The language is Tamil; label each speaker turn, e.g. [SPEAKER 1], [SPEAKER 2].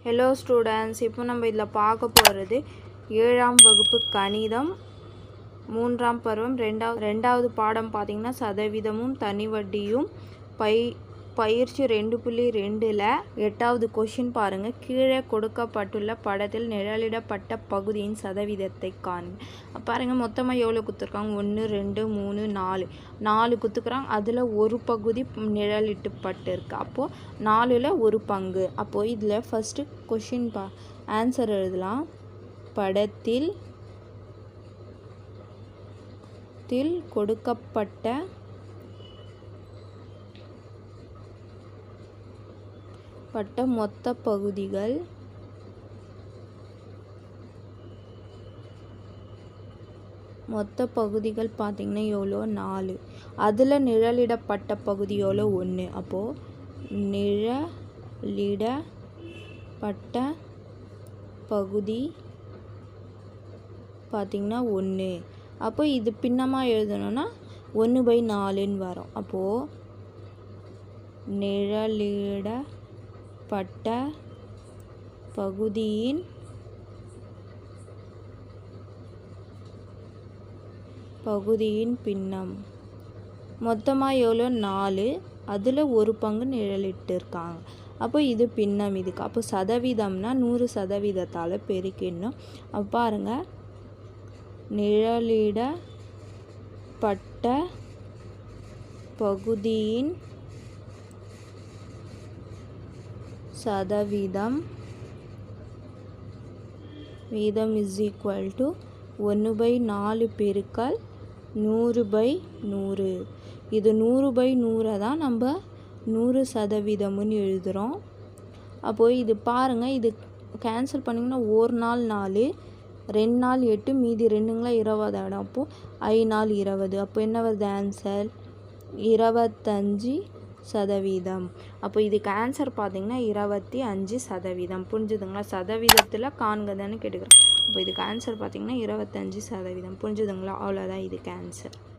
[SPEAKER 1] ஹலோ ஸ்டூடெண்ட்ஸ், இப்போ நம்ம இதில் பார்க்க போகிறது 7ஆம் வகுப்பு கணிதம் 3ஆம் பருவம் ரெண்டாவது பாடம் பார்த்திங்கன்னா சதவீதமும் தனி வட்டியும் பயிற்சி 2.2ல் 8வது கொஷின் பாருங்கள். கீழே கொடுக்கப்பட்டுள்ள படத்தில் நிழலிடப்பட்ட பகுதியின் சதவீதத்தை காணுங்க. பாருங்கள், மொத்தமாக எவ்வளோ கொடுத்துருக்காங்க? 1 2 3 4 கொடுத்துக்கிறாங்க. அதில் ஒரு பகுதி நிழலிட்டுப்பட்டு இருக்கு. அப்போது 4ல் ஒரு பங்கு. அப்போது இதில் ஃபஸ்ட்டு கொஷின் ஆன்சர் எழுதலாம். படத்தில் கொடுக்கப்பட்ட மொத்த பகுதிகள் பார்த்திங்கன்னா எவ்வளோ? 4. அதில் நிழலிடப்பட்ட பகுதி எவ்வளோ? 1. அப்போது நிழலிடப்பட்ட பகுதி பார்த்திங்கன்னா 1. அப்போ இது பின்னமாக எழுதணும்னா 1/4ன்னு வரும். அப்போது நிழலிடப்பட்ட பகுதியின் பின்னம் மொத்தமாக எவ்வளோ? 4. அதில் ஒரு பங்கு நிழலிட்டு இருக்காங்க. அப்போ இது பின்னம் இதுக்கு. அப்போ சதவீதம்னா 100% பெருக்கிடணும். அப்போ பாருங்கள், நிழலிடப்பட்ட பகுதியின் சதவீதம் இஸ் ஈக்குவல் டு 1/4 பெருக்கல் 100/100. இது 100/100 தான் நம்ம 100%ன்னு எழுதுகிறோம். அப்போது இது பாருங்கள், இது கேன்சல் பண்ணிங்கன்னா ஒரு நாள் 4, 2 நாள் 8, மீதி 2ங்களா 20 ஆகிடும். அப்போது 5 நாள் 20. அப்போ என்ன வருது ஆன்சர்? 25%. அப்போ இதுக்கு ஆன்சர் பார்த்திங்கன்னா 25%. புரிஞ்சுதுங்களா? சதவீதத்தில் காண்கதான்னு கேட்டுக்கிறோம். அப்போ இதுக்கு ஆன்சர் பார்த்திங்கன்னா 25%. புரிஞ்சுதுங்களா? அவ்வளோதான் இதுக்கு ஆன்சர்.